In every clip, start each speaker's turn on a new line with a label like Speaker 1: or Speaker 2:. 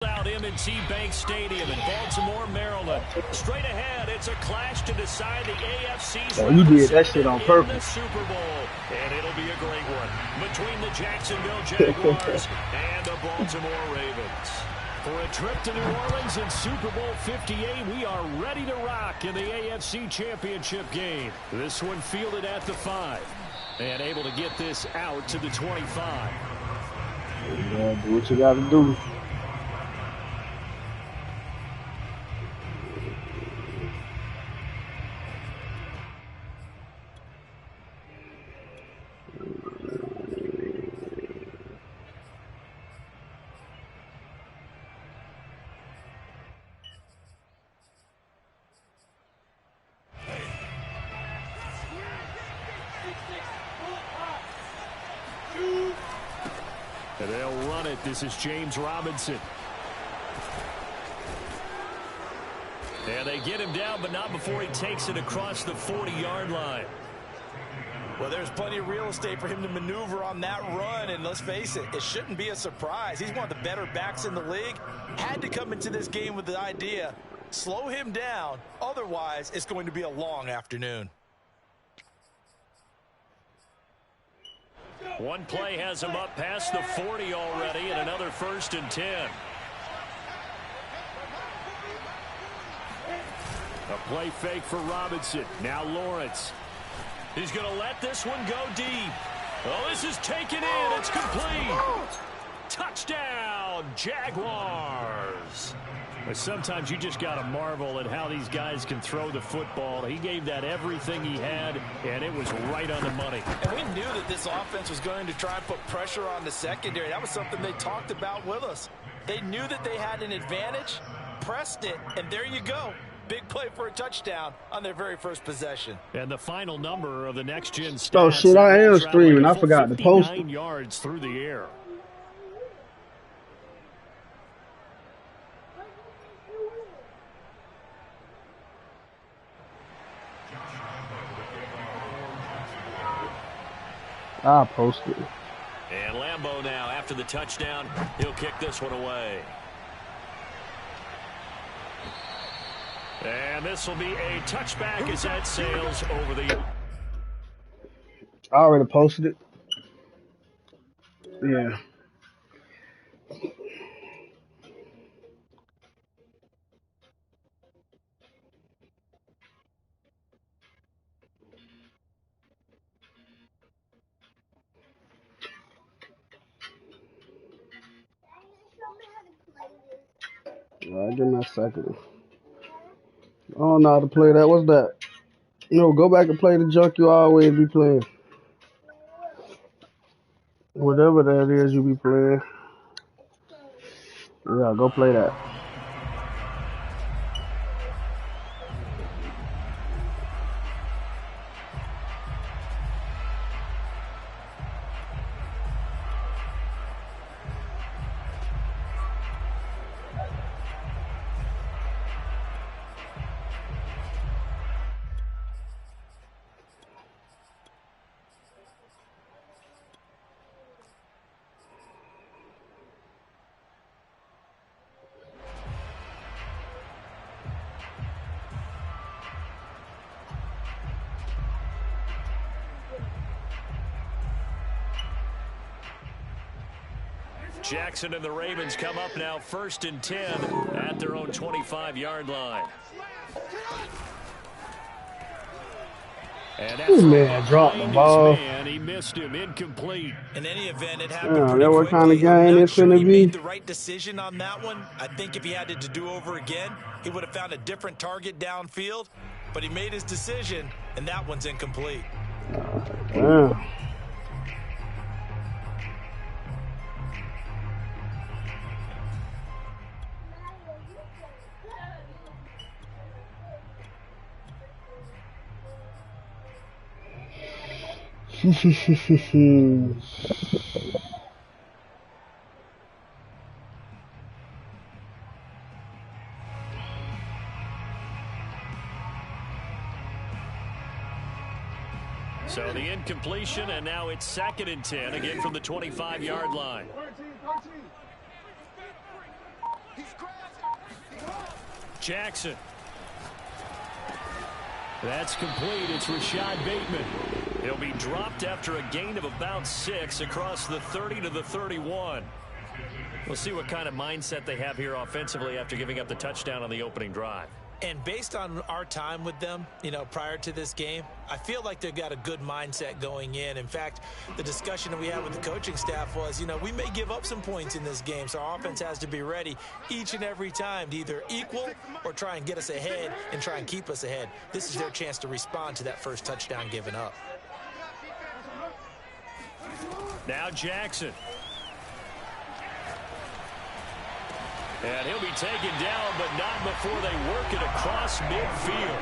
Speaker 1: Out M&T Bank Stadium in Baltimore, Maryland. Straight ahead, it's a clash to decide the AFC's
Speaker 2: you did that shit on purpose.
Speaker 1: in the Super Bowl. And it'll be a great one between the Jacksonville Jaguars and the Baltimore Ravens. For a trip to New Orleans in Super Bowl 58, we are ready to rock in the AFC Championship game. This one fielded at the 5 and able to get this out to the 25.
Speaker 2: Yeah, do what you got to do.
Speaker 1: And they'll run it. This is James Robinson. And they get him down, but not before he takes it across the 40-yard line.
Speaker 3: Well, there's plenty of real estate for him to maneuver on that run, and let's face it, it shouldn't be a surprise. He's one of the better backs in the league. Had to come into this game with the idea, slow him down, otherwise it's going to be a long afternoon.
Speaker 1: One play has him up past the 40 already, and another 1st and 10. A play fake for Robinson. Now Lawrence. He's going to let this one go deep. Oh, this is taken in. It's complete. Touchdown, Jaguars. But sometimes you just got to marvel at how these guys can throw the football. He gave that everything he had, and it was right on the money.
Speaker 3: And we knew that this offense was going to try and put pressure on the secondary. That was something they talked about with us. They knew that they had an advantage, pressed it, and there you go. Big play for a touchdown on their very first possession.
Speaker 1: And the final number of the next-gen stats.
Speaker 2: Oh, shit, I am streaming. I forgot to post it.
Speaker 1: 59 yards through the air.
Speaker 2: I'll post it.
Speaker 1: And Lambeau now, after the touchdown, he'll kick this one away. And this will be a touchback as that sails over the...
Speaker 2: I already posted it. Yeah. All right, give me a second. I don't know how to play that. What's that? No, go back and play the junk you always be playing. Whatever that is you be playing. Yeah, go play that.
Speaker 1: Jackson and the Ravens come up now 1st and 10 at their own 25-yard line. And that's
Speaker 2: man dropped the ball.
Speaker 1: Man, he missed him, incomplete.
Speaker 3: In any event, it happened pretty
Speaker 2: that what
Speaker 3: quickly.
Speaker 2: kind of game it's
Speaker 3: sure
Speaker 2: gonna
Speaker 3: he
Speaker 2: be?
Speaker 3: made the right decision on that one. I think if he had it to do over again, he would have found a different target downfield. But he made his decision, and that one's incomplete.
Speaker 2: Damn.
Speaker 1: So the incompletion, and now it's 2nd and 10, again from the 25-yard line. Jackson. That's complete. It's Rashad Bateman. He'll be dropped after a gain of about 6 across the 30 to the 31. We'll see what kind of mindset they have here offensively after giving up the touchdown on the opening drive.
Speaker 3: And based on our time with them, prior to this game, I feel like they've got a good mindset going in. In fact, the discussion that we had with the coaching staff was, we may give up some points in this game, so our offense has to be ready each and every time to either equal or try and get us ahead and try and keep us ahead. This is their chance to respond to that first touchdown given up.
Speaker 1: Now Jackson. And he'll be taken down, but not before they work it across midfield.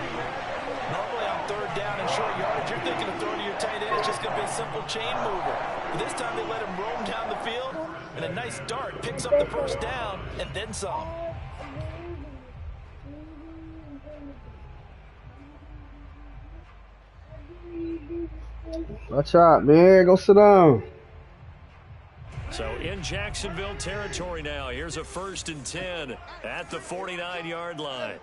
Speaker 3: Normally on third down and short yardage, you're thinking of throwing to your tight end. It's just going to be a simple chain mover. But this time they let him roam down the field, and a nice dart picks up the first down and then some.
Speaker 2: Watch out, man. Go sit down.
Speaker 1: So in Jacksonville territory now. Here's a 1st and 10 at the 49-yard line.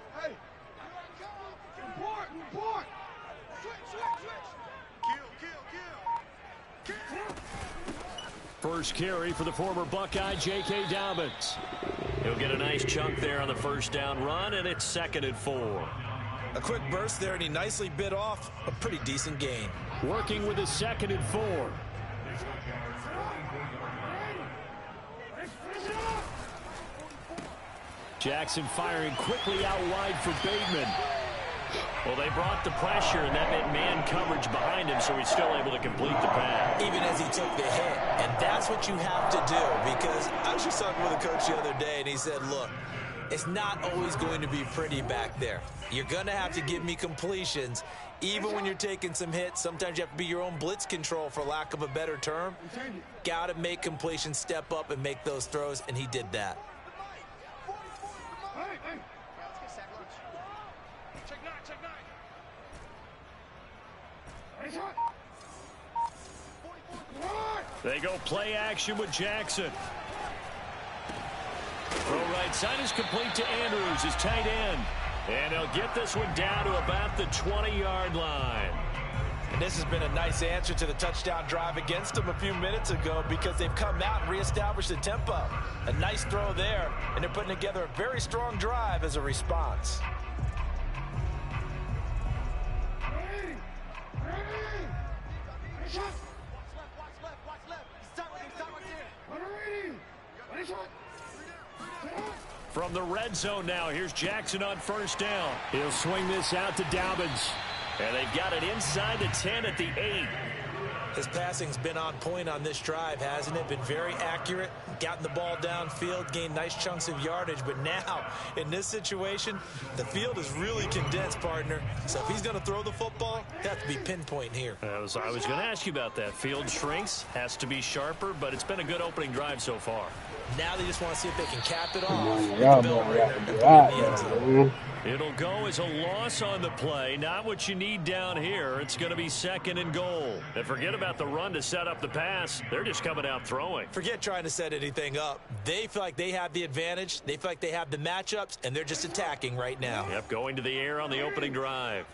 Speaker 1: First carry for the former Buckeye, J.K. Dobbins. He'll get a nice chunk there on the first down run, and it's 2nd and 4.
Speaker 3: A quick burst there, and he nicely bit off a pretty decent gain.
Speaker 1: Working with his 2nd and 4. Jackson firing quickly out wide for Bateman. Well, they brought the pressure, and that meant man coverage behind him, so he's still able to complete the pass.
Speaker 3: Even as he took the hit, and that's what you have to do, because I was just talking with a coach the other day, and he said, look, it's not always going to be pretty back there. You're going to have to give me completions, even when you're taking some hits. Sometimes you have to be your own blitz control, for lack of a better term. Got to make completions, step up, and make those throws, and he did that.
Speaker 1: They go play action with Jackson. Throw right side is complete to Andrews, his tight end. And he'll get this one down to about the 20-yard line.
Speaker 3: And this has been a nice answer to the touchdown drive against them a few minutes ago, because they've come out and reestablished the tempo. A nice throw there, and they're putting together a very strong drive as a response.
Speaker 1: From the red zone now, here's Jackson on first down. He'll swing this out to Dobbins. And they've got it inside the 10 at the 8.
Speaker 3: His passing's been on point on this drive, hasn't it? Been very accurate, gotten the ball downfield, gained nice chunks of yardage. But now, in this situation, the field is really condensed, partner. So if he's going to throw the football, they have to be pinpoint here.
Speaker 1: I was going to ask you about that. Field shrinks, has to be sharper, but it's been a good opening drive so far.
Speaker 3: Now they just want to see if they can cap it off.
Speaker 1: It'll go as a loss on the play. Not what you need down here. It's going to be 2nd and goal. And forget about the run to set up the pass. They're just coming out throwing.
Speaker 3: Forget trying to set anything up. They feel like they have the advantage. They feel like they have the matchups, and they're just attacking right now.
Speaker 1: Yep, going to the air on the opening drive.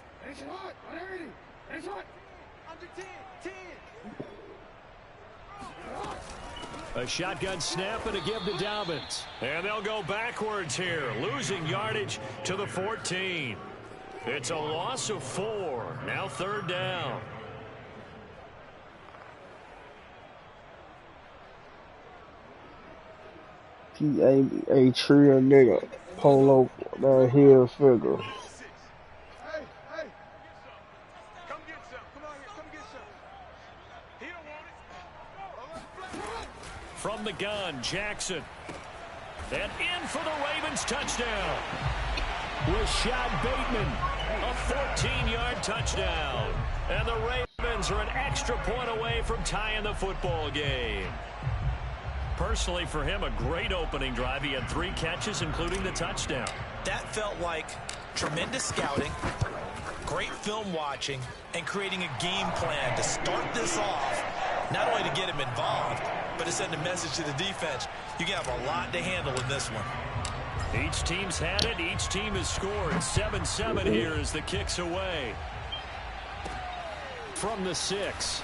Speaker 1: A shotgun snap and a give to Dobbins. And they'll go backwards here, losing yardage to the 14. It's a loss of 4. Now 3rd down.
Speaker 2: A tree or nigga. Polo that heel figure.
Speaker 1: From the gun, Jackson. And in for the Ravens touchdown. Rashad Bateman, a 14-yard touchdown. And the Ravens are an extra point away from tying the football game. Personally, for him, a great opening drive. He had 3 catches, including the touchdown.
Speaker 3: That felt like tremendous scouting, great film watching, and creating a game plan to start this off, not only to get him involved, but to send a message to the defense. You can have a lot to handle in this one.
Speaker 1: Each team's had it. Each team has scored. 7-7 here as the kick's away. From the 6.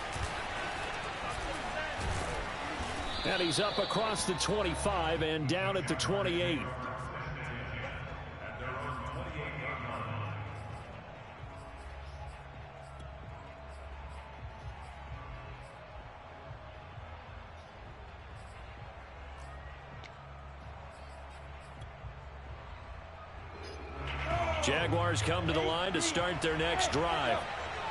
Speaker 1: And he's up across the 25 and down at the 28. Jaguars come to the line to start their next drive.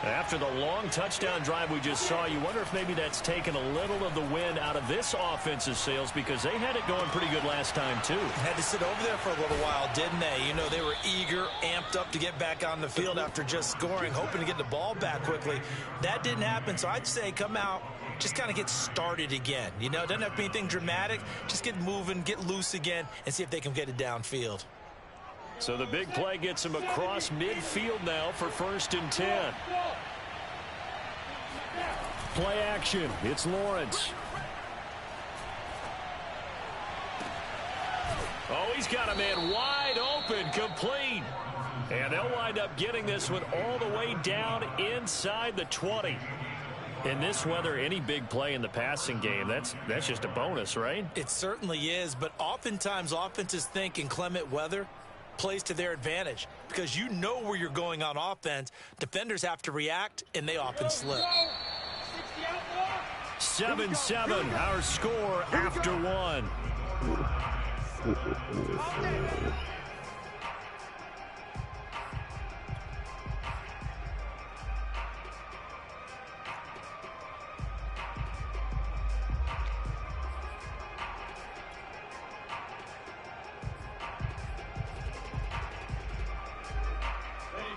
Speaker 1: After the long touchdown drive we just saw, you wonder if maybe that's taken a little of the wind out of this offense's sails, because they had it going pretty good last time, too.
Speaker 3: Had to sit over there for a little while, didn't they? You know, they were eager, amped up to get back on the field after just scoring, hoping to get the ball back quickly. That didn't happen, so I'd say come out, just kind of get started again. You know, it doesn't have to be anything dramatic. Just get moving, get loose again, and see if they can get it downfield.
Speaker 1: So the big play gets him across midfield now for 1st and 10. Play action. It's Lawrence. Oh, he's got a man wide open, complete. And they'll wind up getting this one all the way down inside the 20. In this weather, any big play in the passing game, that's just a bonus, right?
Speaker 3: It certainly is, but oftentimes offenses think in clement weather plays to their advantage, because you know where you're going on offense. Defenders have to react, and they often slip.
Speaker 1: 7-7, our score after 1.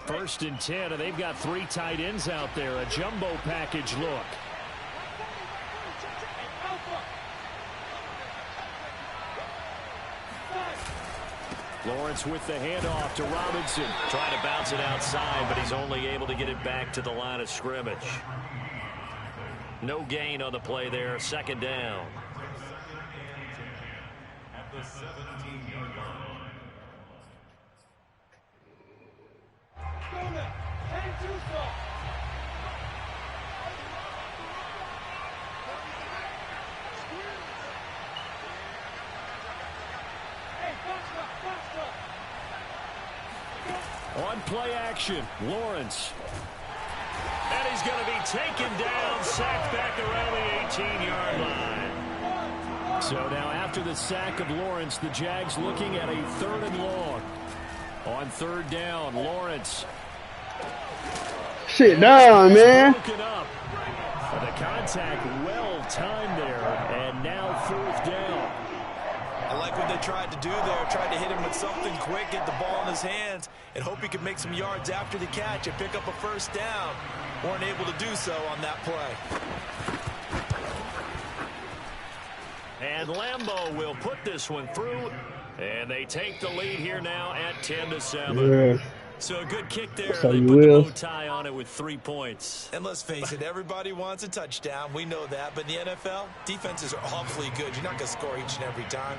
Speaker 1: First and 10, and they've got 3 tight ends out there. A jumbo package look. Lawrence with the handoff to Robinson. Trying to bounce it outside, but he's only able to get it back to the line of scrimmage. No gain on the play there. 2nd down.
Speaker 4: At the 17-yard line.
Speaker 1: On play action, Lawrence. And he's going to be taken down, sacked back around the 18-yard line. So now after the sack of Lawrence, the Jags looking at a 3rd and long. On 3rd down, Lawrence.
Speaker 2: Sit down, man.
Speaker 1: Broken up. The contact well timed there, and now 4th down.
Speaker 3: I like what they tried to do there, tried to hit him with something quick, get the ball in his hands, and hope he could make some yards after the catch and pick up a 1st down. Weren't able to do so on that play.
Speaker 1: And Lambeau will put this one through, and they take the lead here now at 10-7.
Speaker 2: Yeah.
Speaker 1: So a good kick there.
Speaker 2: So
Speaker 1: They
Speaker 2: you
Speaker 1: put
Speaker 2: will.
Speaker 1: the bow tie on it with 3 points.
Speaker 3: And let's face it, everybody wants a touchdown. We know that. But in the NFL, defenses are awfully good. You're not going to score each and every time.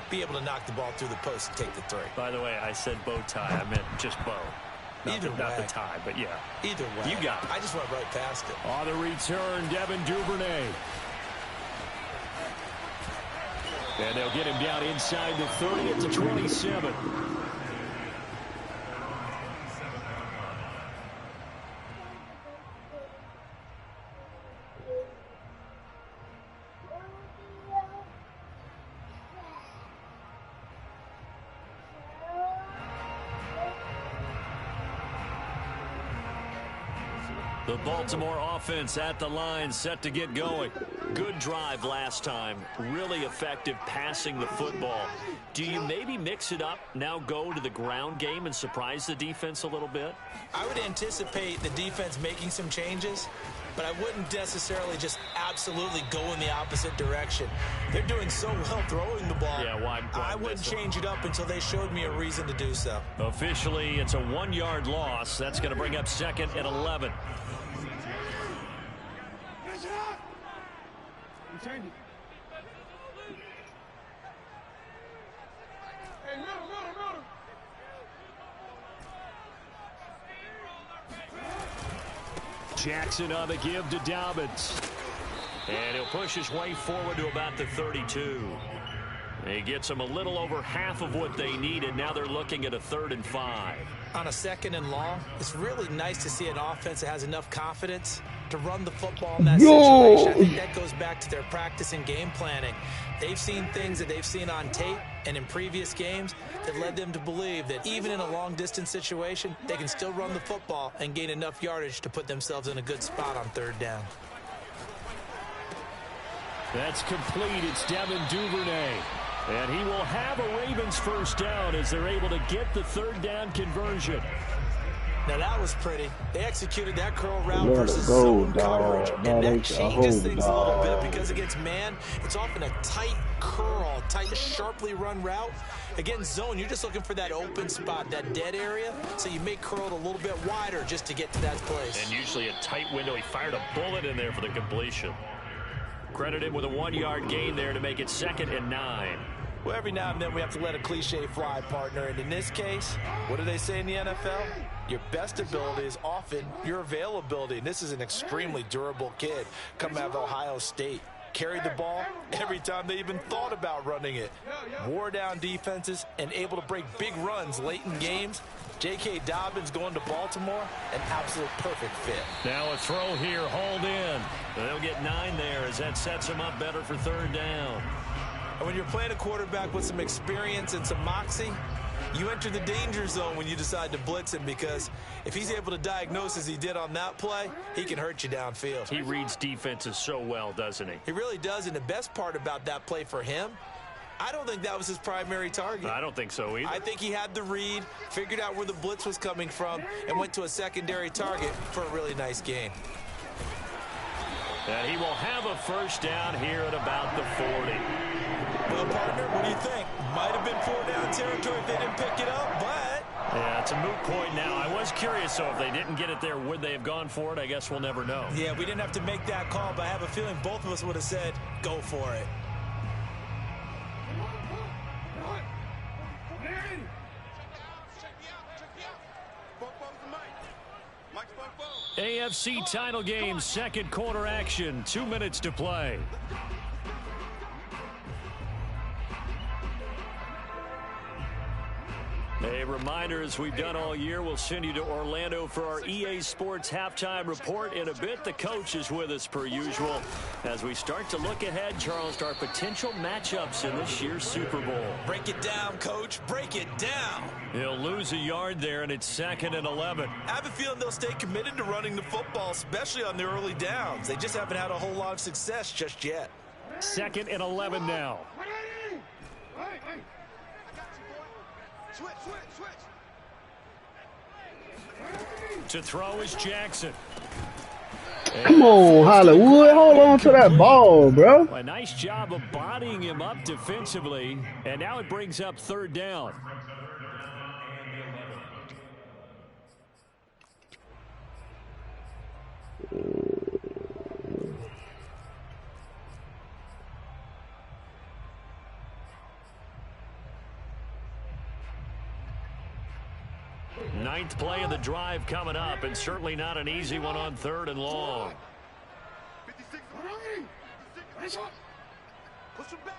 Speaker 3: Be able to knock the ball through the post and take the 3.
Speaker 1: By the way, I said bow tie. I meant just bow. Not the
Speaker 3: way.
Speaker 1: tie, but yeah.
Speaker 3: Either way.
Speaker 1: You got it.
Speaker 3: I just went right past it.
Speaker 1: On the return, Devin Duvernay. And they'll get him down inside the 30 at the 27. The Baltimore offense at the line, set to get going. Good drive last time. Really effective passing the football. Do you maybe mix it up, now go to the ground game and surprise the defense a little bit?
Speaker 3: I would anticipate the defense making some changes, but I wouldn't necessarily just absolutely go in the opposite direction. They're doing so well throwing the ball.
Speaker 1: Yeah, why
Speaker 3: I wouldn't change it up until they showed me a reason to do so.
Speaker 1: Officially, it's a 1-yard loss. That's going to bring up 2nd and 11.
Speaker 5: Hey, no.
Speaker 1: Jackson on the give to Dobbins. And he'll push his way forward to about the 32. He gets them a little over half of what they needed. Now they're looking at a 3rd and 5.
Speaker 3: On a 2nd and long, it's really nice to see an offense that has enough confidence to run the football in that situation. I think that goes back to their practice and game planning. They've seen things that they've seen on tape and in previous games that led them to believe that even in a long-distance situation, they can still run the football and gain enough yardage to put themselves in a good spot on 3rd down.
Speaker 1: That's complete. It's Devin Duvernay. And he will have a Ravens 1st down as they're able to get the 3rd down conversion.
Speaker 3: Now that was pretty. They executed that curl route versus zone coverage. And that changes things a little bit because against man, it's often a tight curl, tight, sharply run route. Against zone, you're just looking for that open spot, that dead area, so you may curl it a little bit wider just to get to that place.
Speaker 1: And usually a tight window. He fired a bullet in there for the completion. Credited with a 1-yard gain there to make it 2nd and 9.
Speaker 3: Well, every now and then we have to let a cliche fly, partner. And in this case, what do they say in the NFL? Your best ability is often your availability. And this is an extremely durable kid coming out of Ohio State. Carried the ball every time they even thought about running it. Wore down defenses and able to break big runs late in games. J.K. Dobbins going to Baltimore, an absolute perfect fit.
Speaker 1: Now a throw here, hauled in. They'll get 9 there as that sets him up better for 3rd down.
Speaker 3: And when you're playing a quarterback with some experience and some moxie, you enter the danger zone when you decide to blitz him, because if he's able to diagnose as he did on that play, he can hurt you downfield.
Speaker 1: He reads defenses so well, doesn't he?
Speaker 3: He really does, and the best part about that play for him, I don't think that was his primary target.
Speaker 1: I don't think so either.
Speaker 3: I think he had the read, figured out where the blitz was coming from, and went to a secondary target for a really nice gain.
Speaker 1: And he will have a 1st down here at about the 40.
Speaker 3: Well, partner, what do you think? Might have been 4-down territory if they didn't pick it up, but...
Speaker 1: Yeah, it's a moot point now. I was curious, though, if they didn't get it there, would they have gone for it? I guess we'll never know.
Speaker 3: Yeah, we didn't have to make that call, but I have a feeling both of us would have said, go for it.
Speaker 1: AFC title game, 2nd quarter action, 2 minutes to play. A reminder, as we've done all year, we'll send you to Orlando for our EA Sports halftime report in a bit. The coach is with us per usual as we start to look ahead, Charles, to our potential matchups in this year's Super Bowl.
Speaker 3: Break it down, coach. Break it down.
Speaker 1: He'll lose a yard there, and it's 2nd and 11.
Speaker 3: I have a feeling they'll stay committed to running the football, especially on the early downs. They just haven't had a whole lot of success just yet.
Speaker 1: 2nd and 11 now. To throw is Jackson.
Speaker 2: Come on, Hollywood. Hold on to that ball, bro.
Speaker 1: A nice job of bodying him up defensively. And now it brings up 3rd down. Ninth play of the drive coming up, and certainly not an easy one on 3rd and long.
Speaker 3: Push him back.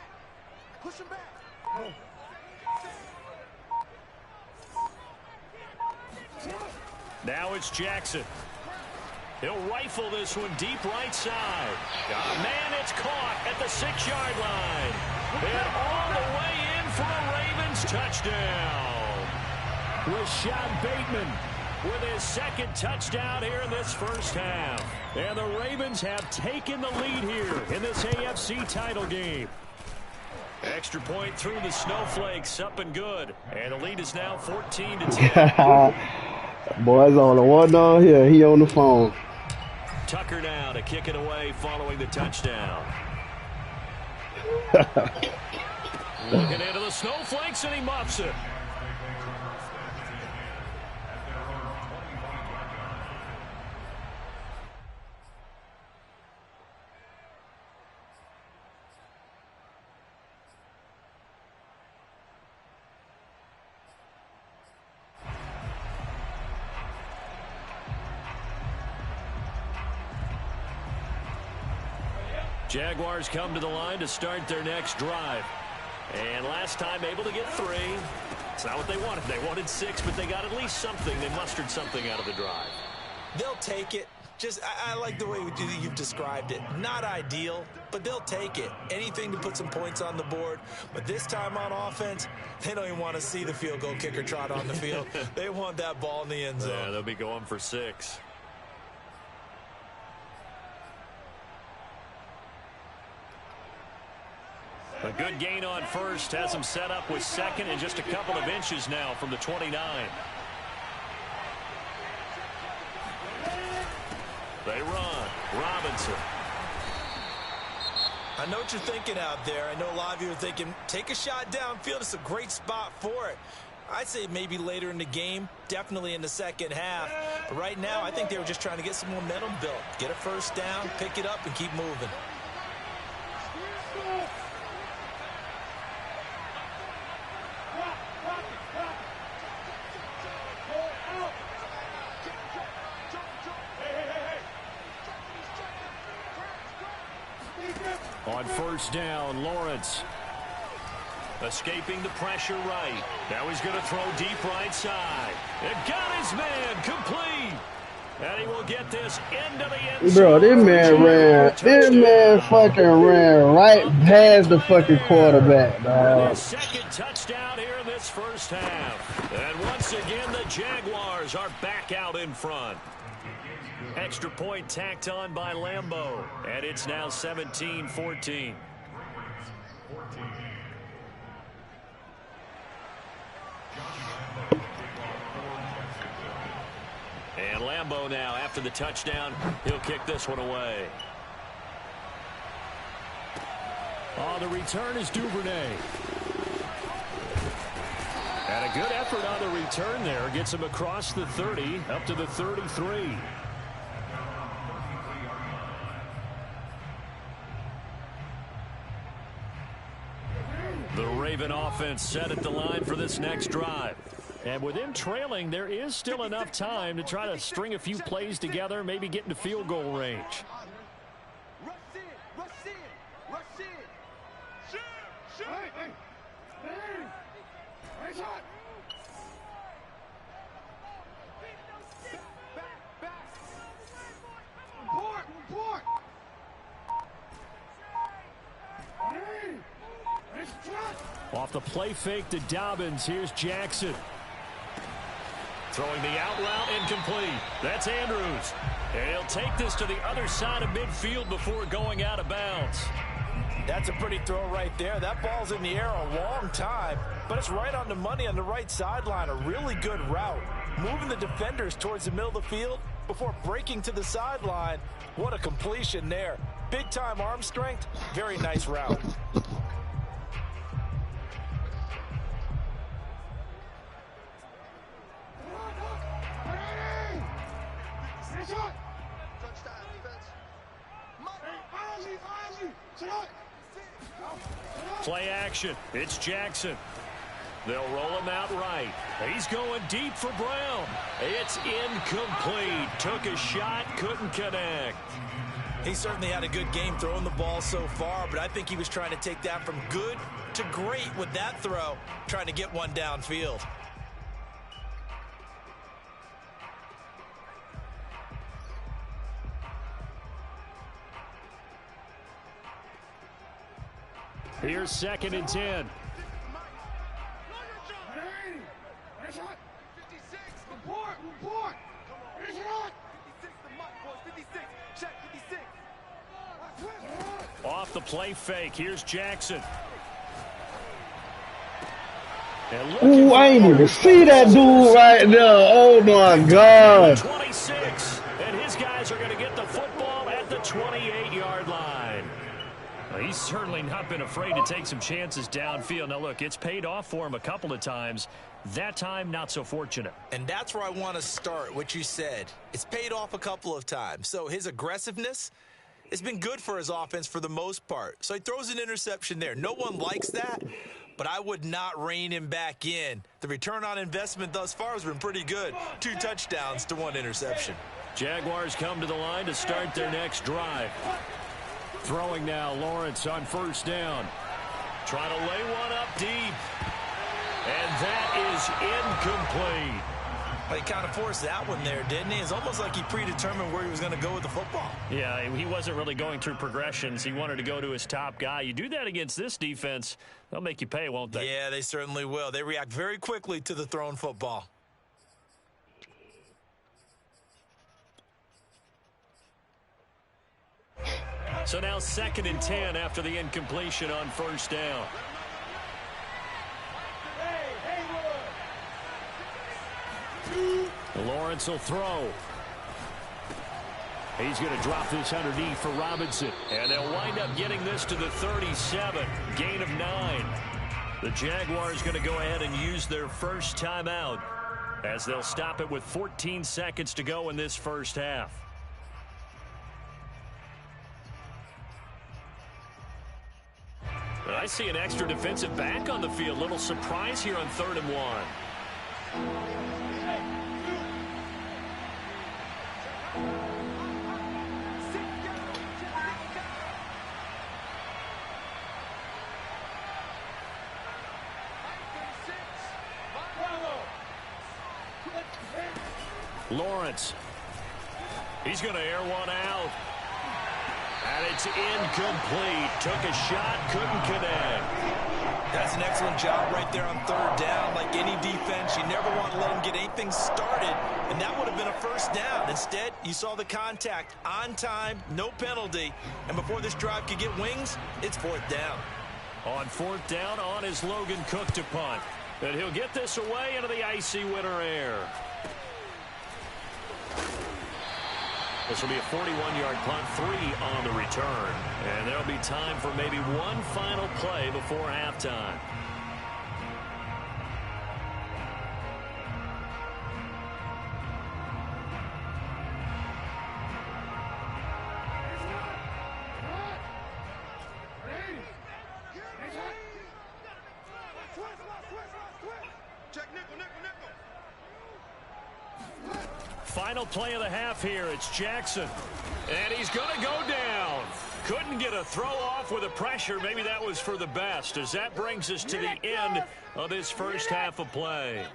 Speaker 3: Push him back.
Speaker 1: Now it's Jackson. He'll rifle this one deep right side. Man, it's caught at the 6-yard line. And all the way in for a Ravens touchdown. Rashad Bateman with his 2nd touchdown here in this 1st half. And the Ravens have taken the lead here in this AFC title game. Extra point through the snowflakes, up and good. And the lead is now 14-10.
Speaker 2: Boys on the one down here. He on the phone.
Speaker 1: Tucker now to kick it away following the touchdown. Looking into the snowflakes, and he muffs it. Jaguars come to the line to start their next drive. And last time able to get 3. It's not what they wanted. They wanted 6, but they got at least something. They mustered something out of the drive.
Speaker 3: They'll take it. I like the way you've described it. Not ideal, but they'll take it. Anything to put some points on the board. But this time on offense, they don't even want to see the field goal kicker trot on the field. They want that ball in the end zone.
Speaker 1: Yeah, they'll be going for 6. A good gain on first has them set up with second and just a couple of inches now from the 29. They run. Robinson.
Speaker 3: I know what you're thinking out there. I know a lot of you are thinking, take a shot downfield. It's a great spot for it. I'd say maybe later in the game, definitely in the second half. But right now, I think they were just trying to get some momentum built. Get a first down, pick it up, and keep moving.
Speaker 1: On first down, Lawrence. Escaping the pressure right. Now he's going to throw deep right side. It got his man complete. And he will get this into the end zone.
Speaker 2: Bro, this man fucking ran right past the fucking quarterback, dog.
Speaker 1: Second touchdown here in this first half. And once again, the Jaguars are back out in front. Extra point tacked on by Lambeau. And it's now 17-14. And Lambeau now, after the touchdown, he'll kick this one away. On the return is Duvernay. And a good effort on the return there. Gets him across the 30, up to the 33. The Raven offense set at the line for this next drive. And with them trailing, there is still enough time to try to string a few plays together, maybe get into field goal range. Off the play fake to Dobbins, here's Jackson. Throwing the out route incomplete. That's Andrews. And he'll take this to the other side of midfield before going out of bounds.
Speaker 3: That's a pretty throw right there. That ball's in the air a long time, but it's right on the money on the right sideline. A really good route. Moving the defenders towards the middle of the field before breaking to the sideline. What a completion there. Big-time arm strength. Very nice route.
Speaker 1: Play action. It's Jackson. They'll roll him out right. He's going deep for Brown. It's incomplete. Took a shot, couldn't connect.
Speaker 3: He certainly had a good game throwing the ball so far, but I think he was trying to take that from good to great with that throw, trying to get one downfield.
Speaker 1: Here's 2nd and 10. Off the play fake. Here's Jackson.
Speaker 2: Ooh, I ain't even see that dude right there. Oh my God.
Speaker 1: 26. And his guys are going to get the football at the 28-yard line. Well, he's certainly not been afraid to take some chances downfield. Now, look, it's paid off for him a couple of times. That time, not so fortunate.
Speaker 3: And that's where I want to start, what you said. It's paid off a couple of times. So his aggressiveness has been good for his offense for the most part. So he throws an interception there. No one likes that, but I would not rein him back in. The return on investment thus far has been pretty good. 2 touchdowns to 1 interception.
Speaker 1: Jaguars come to the line to start their next drive. Throwing now, Lawrence on first down. Trying to lay one up deep. And that is incomplete.
Speaker 3: Well, he kind of forced that one there, didn't he? It's almost like he predetermined where he was going to go with the football.
Speaker 1: Yeah, he wasn't really going through progressions. He wanted to go to his top guy. You do that against this defense, they'll make you pay, won't they?
Speaker 3: Yeah, they certainly will. They react very quickly to the thrown football.
Speaker 1: So now 2nd and 10 after the incompletion on first down. Lawrence will throw. He's going to drop this underneath for Robinson. And they'll wind up getting this to the 37. Gain of 9. The Jaguars going to go ahead and use their first timeout as they'll stop it with 14 seconds to go in this first half. I see an extra defensive back on the field. Little surprise here on 3rd and 1. Lawrence. He's going to air one out. And it's incomplete. Took a shot, couldn't connect.
Speaker 3: That's an excellent job right there on 3rd down. Like any defense, you never want to let them get anything started, and that would have been a first down. Instead, you saw the contact on time, no penalty, and before this drive could get wings, it's 4th down.
Speaker 1: On 4th down, on is Logan Cook to punt. And he'll get this away into the icy winter air. This will be a 41-yard punt, 3 on the return. And there'll be time for maybe one final play before halftime. Final play of the half here. It's Jackson. And he's going to go down. Couldn't get a throw off with the pressure. Maybe that was for the best, as that brings us to the end of this first half of play.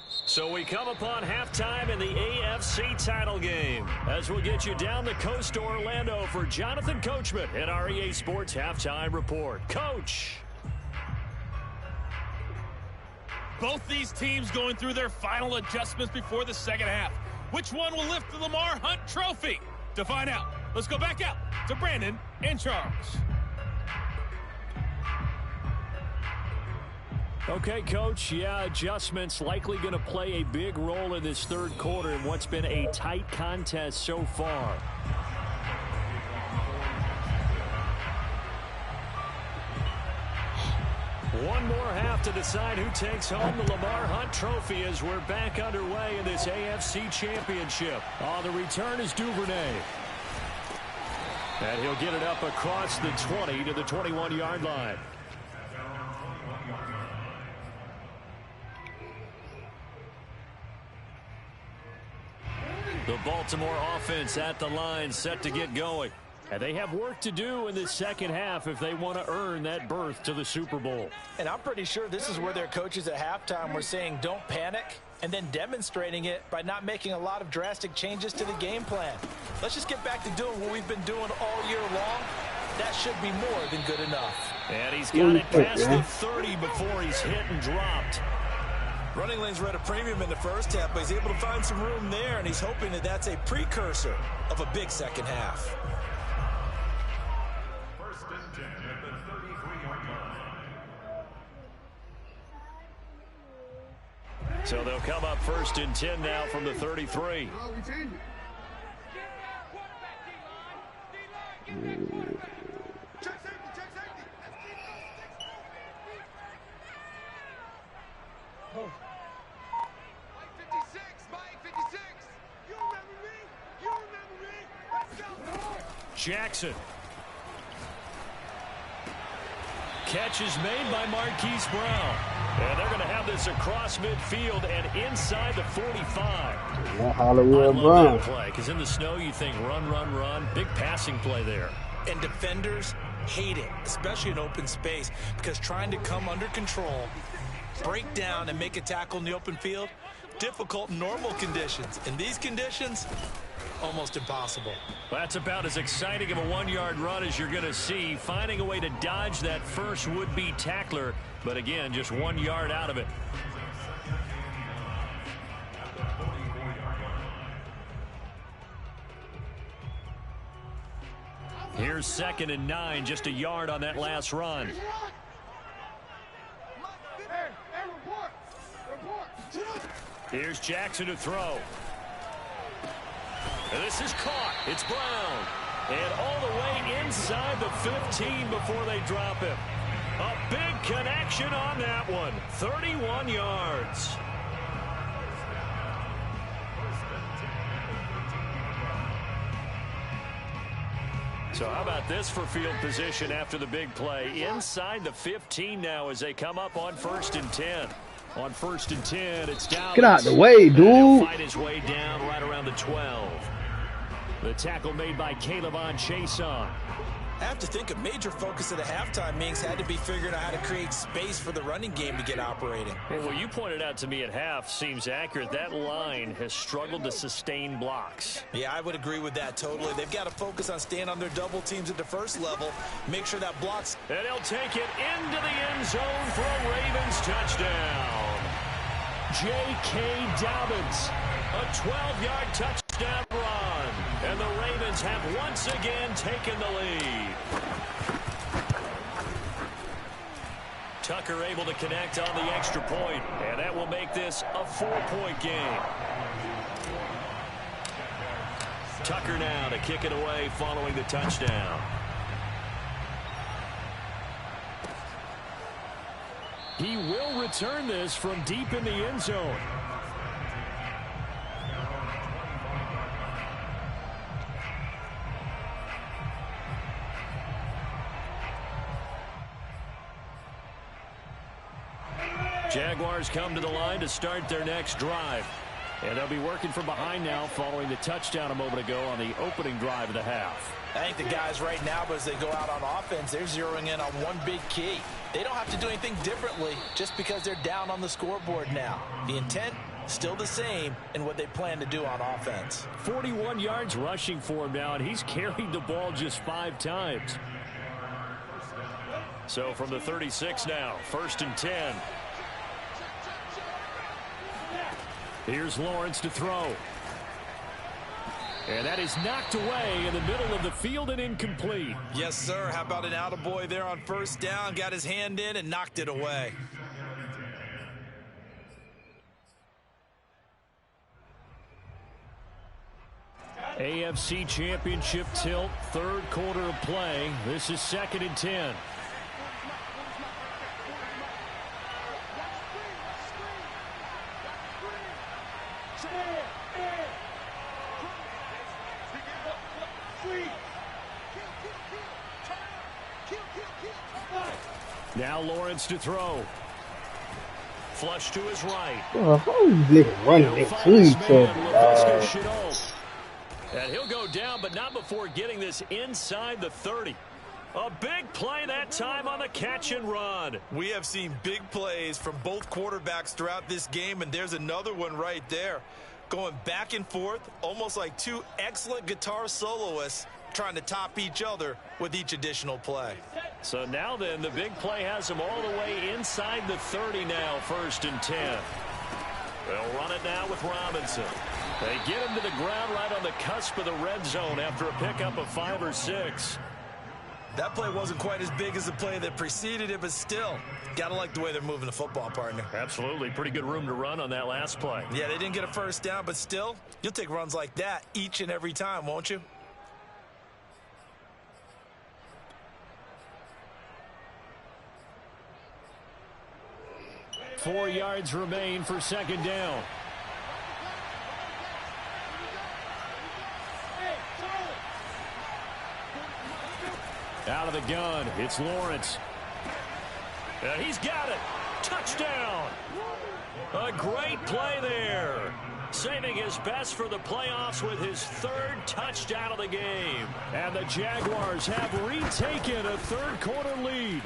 Speaker 1: So we come upon halftime in the AFC title game, as we'll get you down the coast to Orlando for Jonathan Coachman at our EA Sports Halftime Report. Coach.
Speaker 5: Both these teams going through their final adjustments before the second half. Which one will lift the Lamar Hunt Trophy? To find out, let's go back out to Brandon and Charles.
Speaker 1: Okay, Coach. Yeah, adjustments likely going to play a big role in this third quarter in what's been a tight contest so far. One more half to decide who takes home the Lamar Hunt Trophy as we're back underway in this AFC Championship. On the return is Duvernay. And he'll get it up across the 20 to the 21-yard line. The Baltimore offense at the line, set to get going. And they have work to do in this second half if they want to earn that berth to the Super Bowl.
Speaker 3: And I'm pretty sure this is where their coaches at halftime were saying don't panic, and then demonstrating it by not making a lot of drastic changes to the game plan. Let's just get back to doing what we've been doing all year long. That should be more than good enough.
Speaker 1: And he's got it past the 30 before he's hit and dropped.
Speaker 3: Running lanes were at a premium in the first half, but he's able to find some room there, and he's hoping that that's a precursor of a big second half.
Speaker 1: So they'll come up 1st and 10 now from the 33. Jackson. Catch is made by Marquise Brown. And they're going to have this across midfield and inside the 45.
Speaker 2: Hollywood
Speaker 1: I love that play, because in the snow you think run, run, run. Big passing play there.
Speaker 3: And defenders hate it, especially in open space, because trying to come under control, break down, and make a tackle in the open field, difficult in normal conditions. In these conditions, almost impossible.
Speaker 1: That's about as exciting of a 1-yard run as you're going to see, finding a way to dodge that first would-be tackler, but again, just 1 yard out of it. Here's 2nd and 9, just a yard on that last run. Here's Jackson to throw. And this is caught. It's Brown. And all the way inside the 15 before they drop him. A big connection on that one. 31 yards. So how about this for field position after the big play? Inside the 15 now as they come up on 1st and 10. On 1st and 10, it's down.
Speaker 2: Get out the way, dude.
Speaker 1: He'll fight his way down right around the 12. The tackle made by Calebon Chason.
Speaker 3: I have to think a major focus of the halftime meetings had to be figuring out how to create space for the running game to get operating.
Speaker 1: Well, what you pointed out to me at half seems accurate. That line has struggled to sustain blocks.
Speaker 3: Yeah, I would agree with that totally. They've got to focus on staying on their double teams at the first level, make sure that blocks.
Speaker 1: And he'll take it into the end zone for a Ravens touchdown. J.K. Dobbins, a 12-yard touchdown run. And the Ravens have once again taken the lead. Tucker able to connect on the extra point, and that will make this a 4-point game. Tucker now to kick it away following the touchdown. He will return this from deep in the end zone. Jaguars come to the line to start their next drive. And they'll be working from behind now following the touchdown a moment ago on the opening drive of the half.
Speaker 3: I think the guys right now, as they go out on offense, they're zeroing in on one big key. They don't have to do anything differently just because they're down on the scoreboard now. The intent, still the same in what they plan to do on offense.
Speaker 1: 41 yards rushing for him now, and he's carried the ball just 5 times. So from the 36 now, 1st and 10. Here's Lawrence to throw. And that is knocked away in the middle of the field and incomplete.
Speaker 3: Yes, sir. How about an attaboy there on 1st down? Got his hand in and knocked it away.
Speaker 1: AFC Championship tilt, 3rd quarter of play. This is 2nd and 10. Now Lawrence to throw. Flush to his right.
Speaker 2: How these niggas running into each other?
Speaker 1: And he'll go down, but not before getting this inside the 30. A big play that time on the catch and run.
Speaker 3: We have seen big plays from both quarterbacks throughout this game, and there's another one right there. Going back and forth, almost like 2 excellent guitar soloists trying to top each other with each additional play.
Speaker 1: So now then, the big play has them all the way inside the 30 now, 1st and 10. They'll run it now with Robinson. They get him to the ground right on the cusp of the red zone after a pickup of 5 or 6.
Speaker 3: That play wasn't quite as big as the play that preceded it, but still, gotta like the way they're moving the football, partner.
Speaker 1: Absolutely. Pretty good room to run on that last play.
Speaker 3: Yeah, they didn't get a 1st down, but still, you'll take runs like that each and every time, won't you?
Speaker 1: Four yards remain for 2nd down. Out of the gun, it's Lawrence. And he's got it. Touchdown. A great play there. saving his best for the playoffs with his 3rd touchdown of the game. And the Jaguars have retaken a third-quarter lead.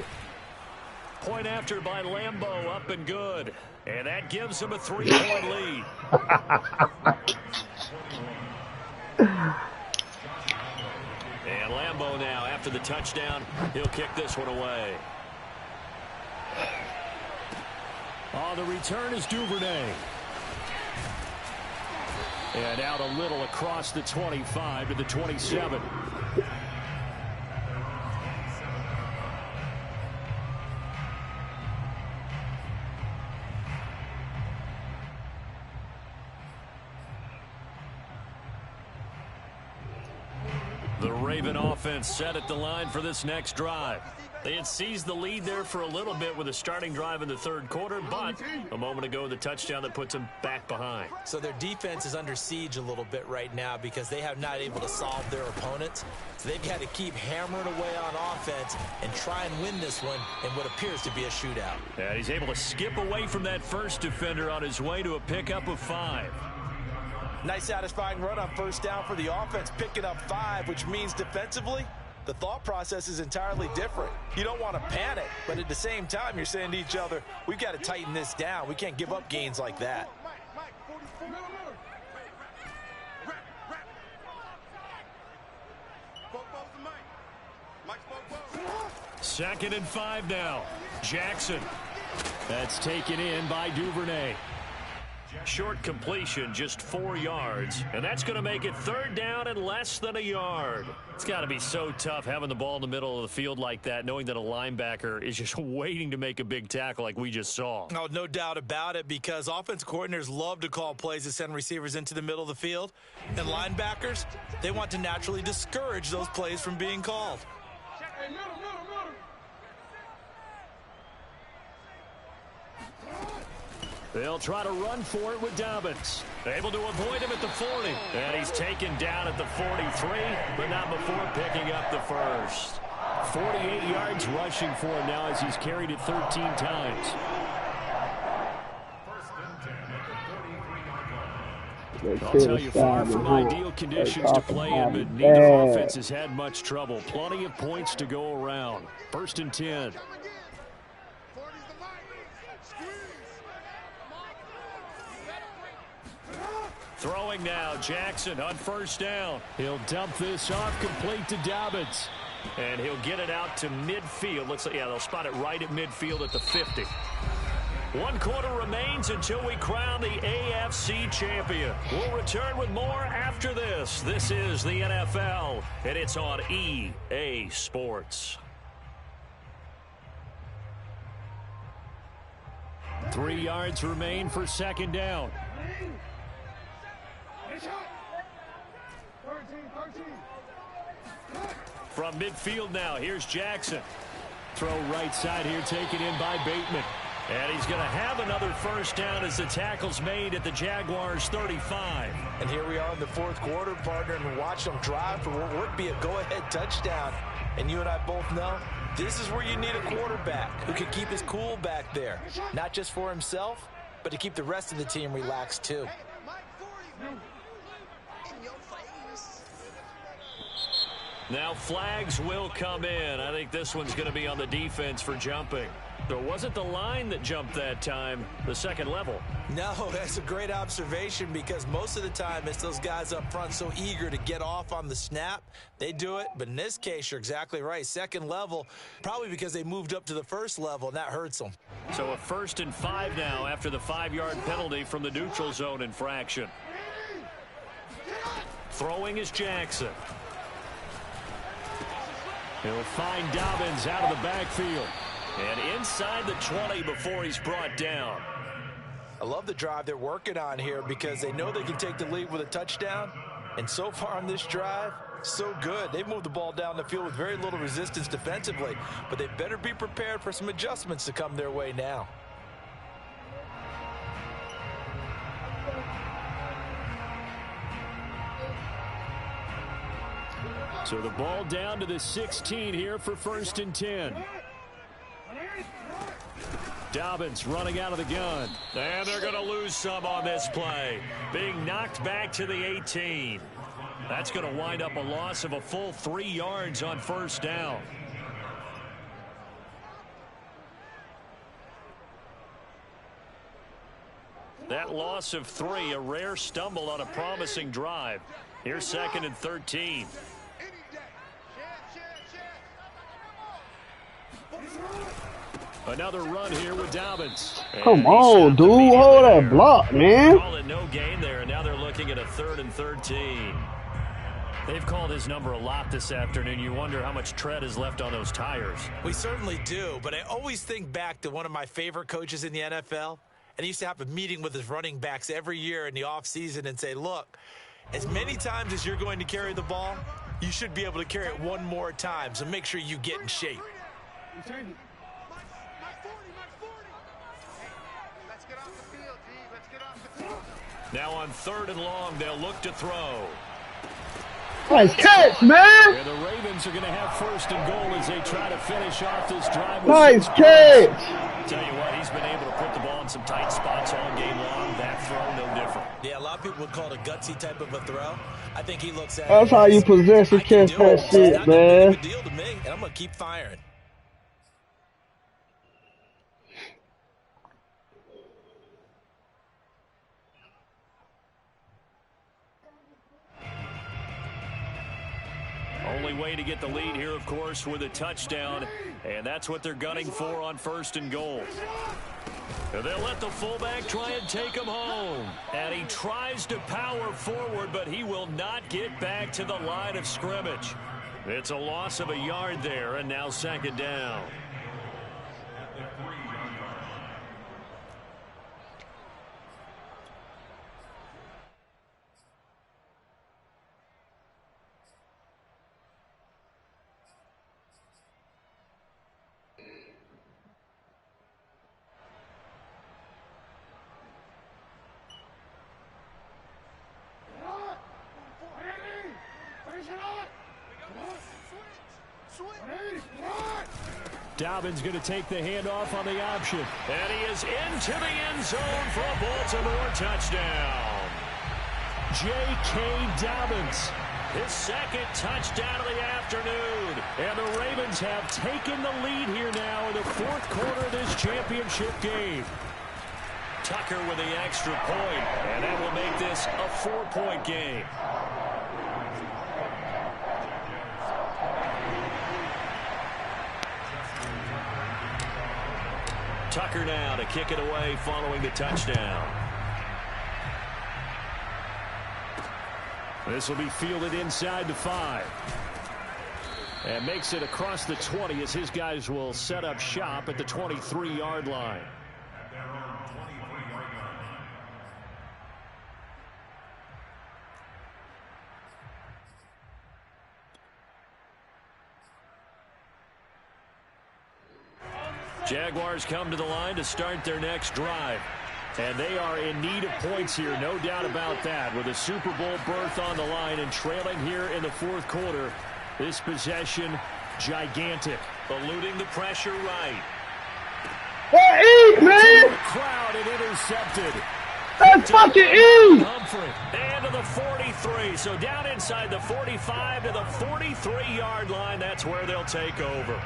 Speaker 1: Point after by Lambeau, up and good. And that gives him a 3-point lead. And Lambeau now, after the touchdown, he'll kick this one away. On the return is Duvernay. And out a little across the 25 to the 27. The Raven offense set at the line for this next drive. They had seized the lead there for a little bit with a starting drive in the 3rd quarter, but a moment ago the touchdown that puts them back behind.
Speaker 3: So their defense is under siege a little bit right now because they have not able to solve their opponents. So they've got to keep hammering away on offense and try and win this one in what appears to be a shootout.
Speaker 1: And he's able to skip away from that first defender on his way to a pickup of 5.
Speaker 3: Nice satisfying run on first down for the offense, picking up 5, which means defensively, the thought process is entirely different. You don't want to panic, but at the same time, you're saying to each other, we've got to tighten this down. We can't give up gains like that.
Speaker 1: Second and 5 now. Jackson. That's taken in by Duvernay. Short completion, just 4 yards, and that's going to make it 3rd down and less than a yard. It's got to be so tough having the ball in the middle of the field like that, knowing that a linebacker is just waiting to make a big tackle like we just saw.
Speaker 3: Oh, no doubt about it, because offensive coordinators love to call plays that send receivers into the middle of the field, and linebackers, they want to naturally discourage those plays from being called.
Speaker 1: They'll try to run for it with Dobbins. Able to avoid him at the 40. And he's taken down at the 43, but not before picking up the first. 48 yards rushing for him now as he's carried it 13 times. I'll tell you, far from ideal conditions to play in, but neither offense has had much trouble. Plenty of points to go around. 1st and 10. Throwing now, Jackson on first down. He'll dump this off, complete to Dobbins. And he'll get it out to midfield. Yeah, they'll spot it right at midfield at the 50. 1 quarter remains until we crown the AFC champion. We'll return with more after this. This is the NFL, and it's on EA Sports. 3 yards remain for 2nd down. From midfield now, here's Jackson. Throw right side here, taken in by Bateman. And he's going to have another first down as the tackle's made at the Jaguars' 35.
Speaker 3: And here we are in the 4th quarter, partner, and watch them drive for what would be a go-ahead touchdown. And you and I both know this is where you need a quarterback who can keep his cool back there. Not just for himself, but to keep the rest of the team relaxed too.
Speaker 1: Now flags will come in. I think this one's going to be on the defense for jumping. So it wasn't the line that jumped that time, the second level.
Speaker 3: No, that's a great observation because most of the time it's those guys up front so eager to get off on the snap. They do it, but in this case, you're exactly right. Second level, probably because they moved up to the first level, and that hurts them.
Speaker 1: So a 1st and 5 now after the 5-yard penalty from the neutral zone infraction. Throwing is Jackson. He'll find Dobbins out of the backfield. And inside the 20 before he's brought down.
Speaker 3: I love the drive they're working on here because they know they can take the lead with a touchdown. And so far on this drive, so good. They've moved the ball down the field with very little resistance defensively. But they better be prepared for some adjustments to come their way now.
Speaker 1: So the ball down to the 16 here for 1st and 10. Dobbins running out of the gun. And they're going to lose some on this play. Being knocked back to the 18. That's going to wind up a loss of a full 3 yards on first down. That loss of 3, a rare stumble on a promising drive. Here's 2nd and 13. Another run here with Dobbins.
Speaker 2: Come on, dude. Hold that block, man.
Speaker 1: Call it no gain there, and now they're looking at a 3rd and 13. They've called his number a lot this afternoon. You wonder how much tread is left on those tires.
Speaker 3: We certainly do, but I always think back to one of my favorite coaches in the NFL. And he used to have a meeting with his running backs every year in the offseason and say, look, as many times as you're going to carry the ball, you should be able to carry it one more time, so make sure you get in shape.
Speaker 1: Now on 3rd and long, they'll look to throw.
Speaker 2: Nice catch, man.
Speaker 1: And the Ravens are going to have 1st and goal as they try to finish off this drive.
Speaker 2: Nice catch.
Speaker 1: Tell you what, he's been able to put the ball in some tight spots all game long. That throw, no different.
Speaker 3: Yeah, a lot of people would call it a gutsy type of a throw. I think he looks at
Speaker 2: That's how you possess and catch that shit, man.
Speaker 3: It's not a deal to me, and I'm going to keep firing.
Speaker 1: Only way to get the lead here, of course, with a touchdown, and that's what they're gunning for on 1st and goal. They'll let the fullback try and take him home, and he tries to power forward, but he will not get back to the line of scrimmage. It's a loss of a yard there, and now 2nd down. Dobbins going to take the handoff on the option. And he is into the end zone for a Baltimore touchdown. J.K. Dobbins, his 2nd touchdown of the afternoon. And the Ravens have taken the lead here now in the 4th quarter of this championship game. Tucker with the extra point, and that will make this a 4-point game. Tucker now to kick it away following the touchdown. This will be fielded inside the 5. And makes it across the 20 as his guys will set up shop at the 23-yard line. Jaguars come to the line to start their next drive. And they are in need of points here, no doubt about that. With a Super Bowl berth on the line and trailing here in the 4th quarter. This possession, gigantic. Eluding the pressure right.
Speaker 2: That eat, man.
Speaker 1: The crowd and intercepted.
Speaker 2: That's fucking eat.
Speaker 1: Humphrey. And to the 43. So down inside the 45 to the 43-yard line. That's where they'll take over.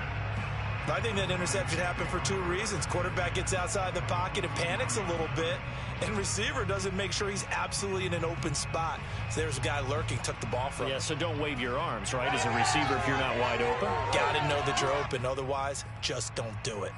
Speaker 3: I think that interception happened for 2 reasons. Quarterback gets outside the pocket and panics a little bit, and receiver doesn't make sure he's absolutely in an open spot. So there's a guy lurking, took the ball from him.
Speaker 1: Yeah, so don't wave your arms, right, as a receiver if you're not wide open.
Speaker 3: Got to know that you're open. Otherwise, just don't do it.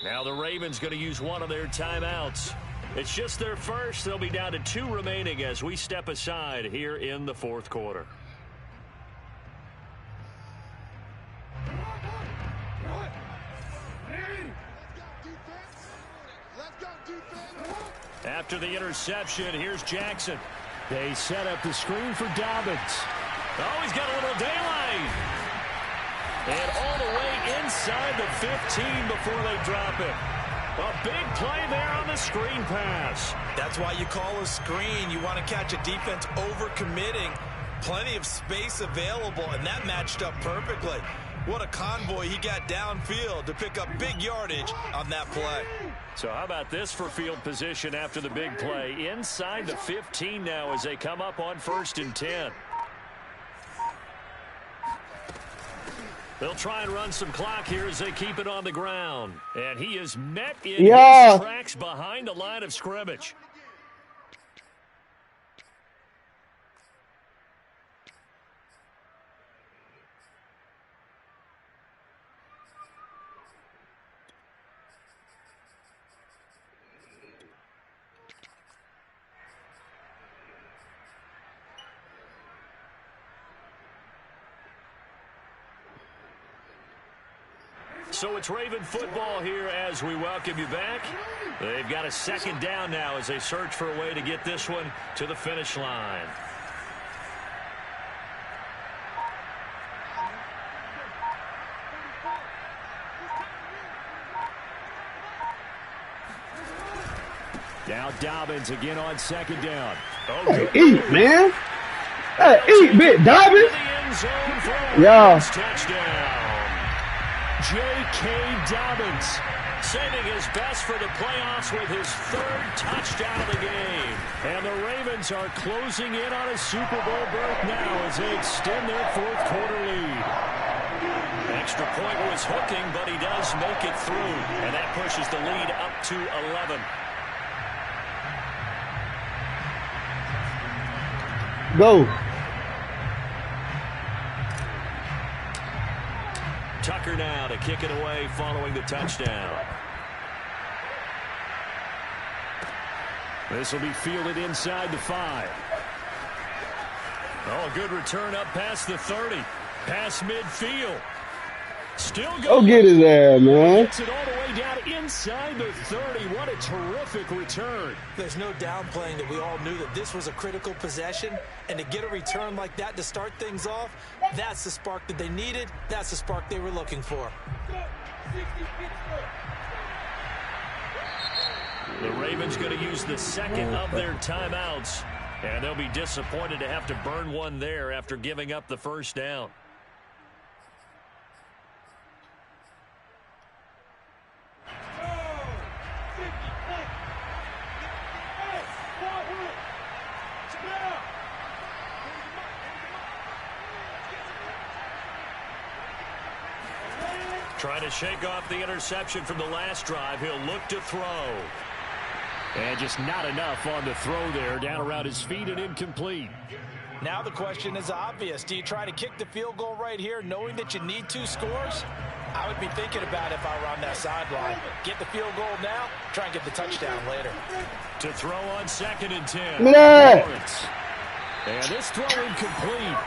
Speaker 1: Now the Ravens going to use one of their timeouts. It's just their first. They'll be down to 2 remaining as we step aside here in the 4th quarter.
Speaker 6: Let's go, defense.
Speaker 1: After the interception, here's Jackson. They set up the screen for Dobbins. Oh, he's got a little daylight. And all the way inside the 15 before they drop it. A big play there on the screen pass.
Speaker 3: That's why you call a screen. You want to catch a defense overcommitting. Plenty of space available, and that matched up perfectly. What a convoy he got downfield to pick up big yardage on that play.
Speaker 1: So how about this for field position after the big play? Inside the 15 now as they come up on 1st and 10. They'll try and run some clock here as they keep it on the ground. And he is met in his tracks behind the line of scrimmage. So it's Raven football here as we welcome you back. They've got a 2nd down now as they search for a way to get this one to the finish line. Now Dobbins again on 2nd down.
Speaker 2: Oh, hey, eat, man. Hey, eat, bit Dobbins. Yeah.
Speaker 1: Touchdown. J.K. Dobbins saving his best for the playoffs with his 3rd touchdown of the game. And the Ravens are closing in on a Super Bowl berth now as they extend their 4th quarter lead. Extra point was hooking, but he does make it through. And that pushes the lead up to 11.
Speaker 2: Go.
Speaker 1: Tucker now to kick it away following the touchdown. This will be fielded inside the 5. Oh, good return up past the 30. Past midfield. Still going.
Speaker 2: Go get his ass, man.
Speaker 1: Gets it all the way down inside the 30. What a terrific return.
Speaker 3: There's no downplaying that we all knew that this was a critical possession. And to get a return like that to start things off, that's the spark that they needed. That's the spark they were looking for.
Speaker 1: The Ravens going to use the 2nd of their timeouts. And they'll be disappointed to have to burn one there after giving up the 1st down. Trying to shake off the interception from the last drive. He'll look to throw. And just not enough on the throw there. Down around his feet and incomplete.
Speaker 3: Now the question is obvious. Do you try to kick the field goal right here knowing that you need 2 scores? I would be thinking about it if I were on that sideline. Get the field goal now, try and get the touchdown later.
Speaker 1: To throw on 2nd and 10.
Speaker 2: Lawrence.
Speaker 1: And this throw incomplete.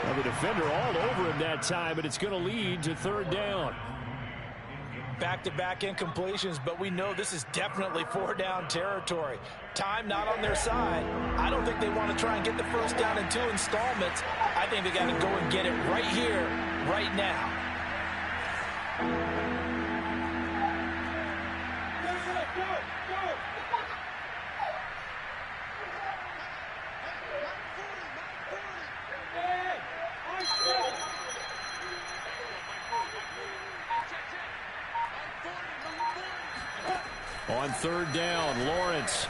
Speaker 1: Well, the defender all over him that time, but it's going to lead to 3rd down.
Speaker 3: Back-to-back incompletions, but we know this is definitely 4-down territory. Time not on their side. I don't think they want to try and get the 1st down in 2 installments. I think they got to go and get it right here, right now.
Speaker 1: On 3rd down, Lawrence.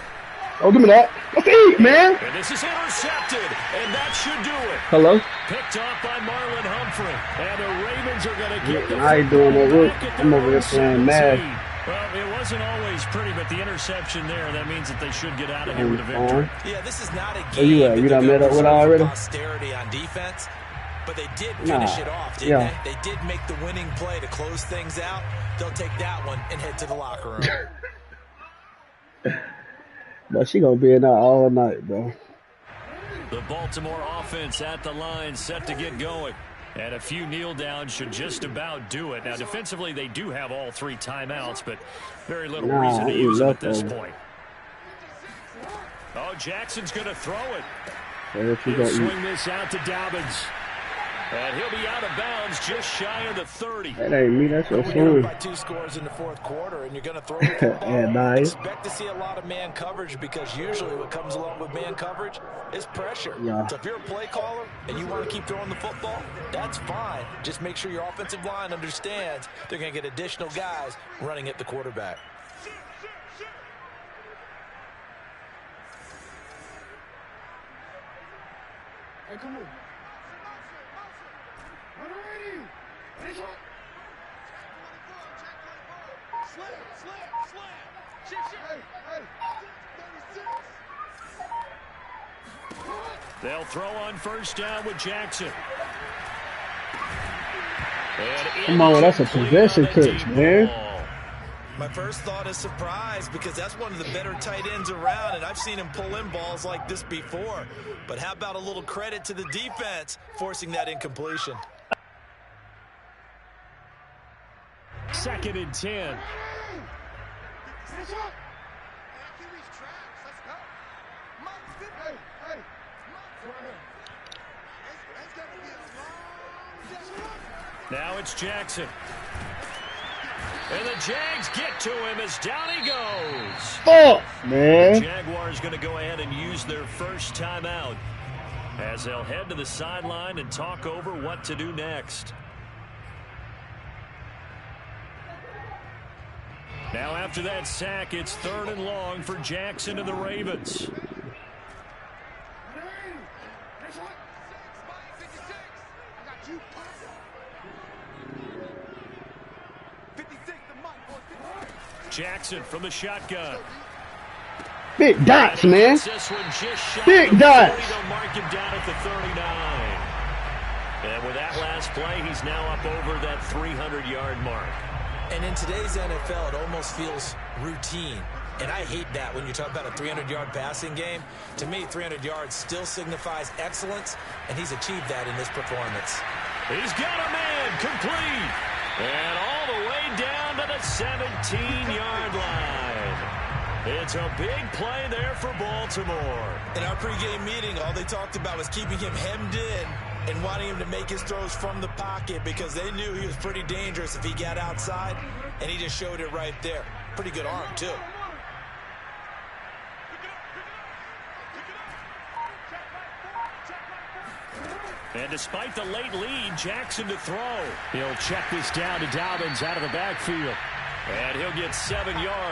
Speaker 2: Oh, give me that. Let's eat, man.
Speaker 1: And this is intercepted, and that should do it.
Speaker 2: Hello?
Speaker 1: Picked off by Marlon Humphrey. And the Ravens are going to get the
Speaker 2: I ain't doing no work. I'm over here playing Madden.
Speaker 1: Well, it wasn't always pretty, but the interception there, that means that they should get out of here with a victory.
Speaker 3: Yeah, this is not a game.
Speaker 2: Where you at? You done met up with already?
Speaker 3: Posterity on defense, but they did finish it off, didn't they? They did make the winning play to close things out. They'll take that one and head to the locker room.
Speaker 2: But she gonna be in there all night, bro.
Speaker 1: The Baltimore offense at the line, set to get going. And a few kneel downs should just about do it. Now, defensively, they do have all 3 timeouts, but very little reason to use them at this point. Oh, Jackson's going to throw it.
Speaker 2: Hey,
Speaker 1: He'll swing this out to Dobbins. And he'll be out of bounds just shy of the 30.
Speaker 2: That ain't me, that's your
Speaker 3: You're
Speaker 2: son.
Speaker 3: by 2 scores in the fourth quarter, and you're going to throw the football.
Speaker 2: Yeah, nice.
Speaker 3: Expect to see a lot of man coverage because usually what comes along with man coverage is pressure.
Speaker 2: Yeah.
Speaker 3: So if you're a play caller and you want to keep throwing the football, that's fine. Just make sure your offensive line understands they're going to get additional guys running at the quarterback.
Speaker 6: Hey, come on.
Speaker 1: They'll throw on first down with Jackson.
Speaker 2: Come on, that's a possession catch, man.
Speaker 3: My first thought is surprise because that's one of the better tight ends around, and I've seen him pull in balls like this before. But how about a little credit to the defense forcing that incompletion?
Speaker 1: 2nd and 10. Now it's Jackson. And the Jags get to him as down he goes.
Speaker 2: Fuck, man.
Speaker 1: The Jaguars going to go ahead and use their first timeout as they'll head to the sideline and talk over what to do next. Now after that sack, it's 3rd and long for Jackson and the Ravens. Jackson from the shotgun.
Speaker 2: Big dots, man. Big dots.
Speaker 1: They'll mark him down at the 39. And with that last play, he's now up over that 300-yard mark.
Speaker 3: And in today's NFL, it almost feels routine. And I hate that when you talk about a 300-yard passing game. To me, 300 yards still signifies excellence, and he's achieved that in this performance.
Speaker 1: He's got a man complete. And all the way down to the 17-yard line. It's a big play there for Baltimore.
Speaker 3: In our pregame meeting, all they talked about was keeping him hemmed in and wanting him to make his throws from the pocket because they knew he was pretty dangerous if he got outside, and he just showed it right there. Pretty good arm, too.
Speaker 1: And despite the late lead, Jackson to throw. He'll check this down to Dobbins out of the backfield. And he'll get 7 yards.